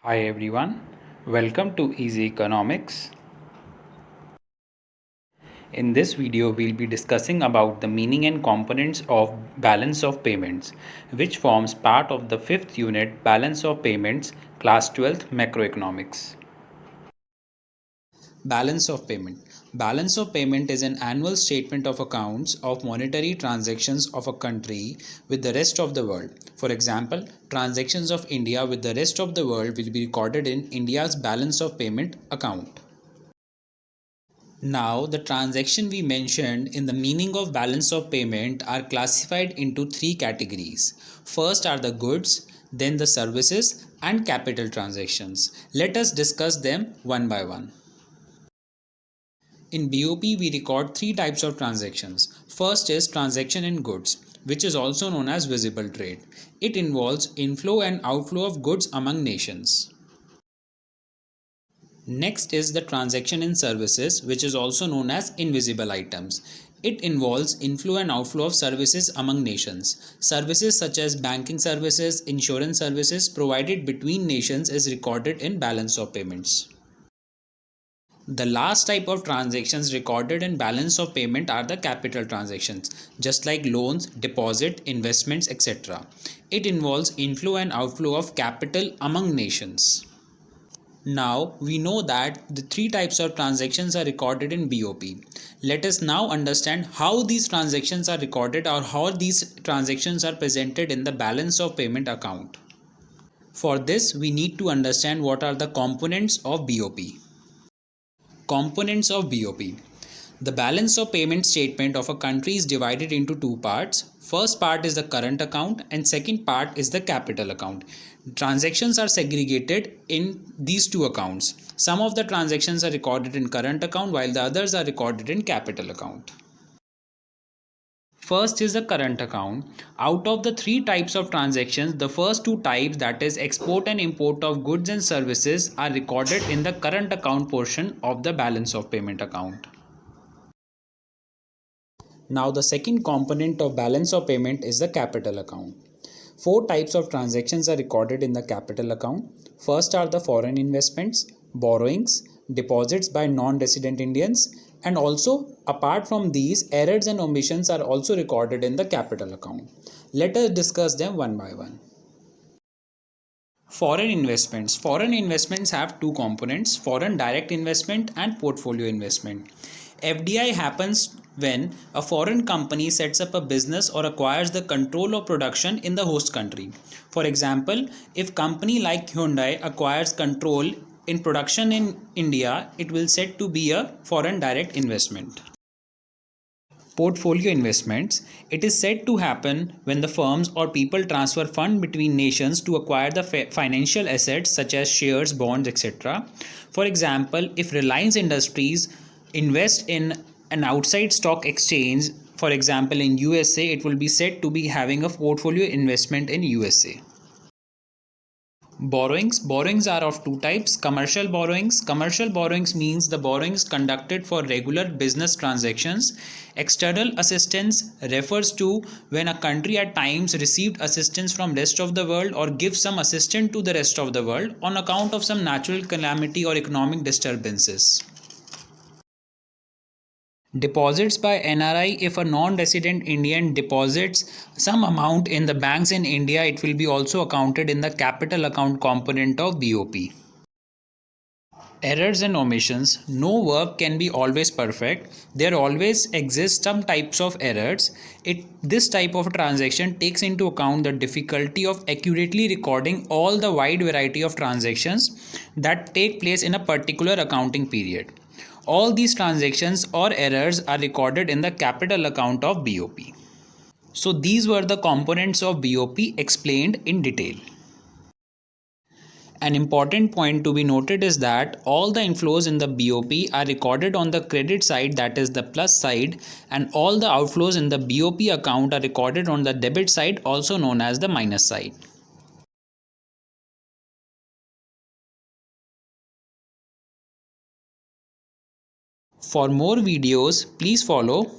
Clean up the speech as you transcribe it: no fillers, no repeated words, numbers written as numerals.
Hi everyone, welcome to Easy Economics. In this video, we'll be discussing about the meaning and components of balance of payments, which forms part of the fifth unit balance of payments, class 12th macroeconomics. Balance of payment. Balance of payment is an annual statement of accounts of monetary transactions of a country with the rest of the world. For example, transactions of India with the rest of the world will be recorded in India's balance of payment account. Now, the transaction we mentioned in the meaning of balance of payment are classified into three categories. First are the goods, then the services, and capital transactions. Let us discuss them one by one. In BOP, we record three types of transactions. First is transaction in goods, which is also known as visible trade. It involves inflow and outflow of goods among nations. Next is the transaction in services, which is also known as invisible items. It involves inflow and outflow of services among nations. Services such as banking services, insurance services provided between nations is recorded in balance of payments. The last type of transactions recorded in balance of payment are the capital transactions, just like loans, deposit, investments, etc. It involves inflow and outflow of capital among nations. Now we know that the three types of transactions are recorded in BOP. Let us now understand how these transactions are recorded or how these transactions are presented in the balance of payment account. For this, we need to understand what are the components of BOP. Components of BOP. The balance of payment statement of a country is divided into two parts. First part is the current account and second part is the capital account. Transactions are segregated in these two accounts. Some of the transactions are recorded in current account while the others are recorded in capital account. First is the current account. Out of the three types of transactions, the first two types, that is export and import of goods and services, are recorded in the current account portion of the balance of payment account. Now the second component of balance of payment is the capital account. Four types of transactions are recorded in the capital account. First are the foreign investments, borrowings, deposits by non-resident Indians, and also apart from these, errors and omissions are also recorded in the capital account. Let us discuss them one by one. Foreign investments. Foreign investments have two components: foreign direct investment and portfolio investment. FDI happens when a foreign company sets up a business or acquires the control of production in the host country. For example, if company like Hyundai acquires control in production in India, it will said to be a foreign direct investment. Portfolio investments. It is said to happen when the firms or people transfer funds between nations to acquire the financial assets such as shares, bonds, etc. For example, if Reliance Industries invest in an outside stock exchange, for example in USA, it will be said to be having a portfolio investment in USA. Borrowings are of two types. Commercial borrowings means the borrowings conducted for regular business transactions. External assistance refers to when a country at times received assistance from rest of the world or gives some assistance to the rest of the world on account of some natural calamity or economic disturbances. Deposits by NRI. If a non-resident Indian deposits some amount in the banks in India, it will be also accounted in the capital account component of BOP. Errors and omissions. No work can be always perfect. There always exist some types of errors. This type of transaction takes into account the difficulty of accurately recording all the wide variety of transactions that take place in a particular accounting period. All these transactions or errors are recorded in the capital account of BOP. So these were the components of BOP explained in detail. An important point to be noted is that all the inflows in the BOP are recorded on the credit side, that is the plus side, and all the outflows in the BOP account are recorded on the debit side, also known as the minus side. For more videos, please follow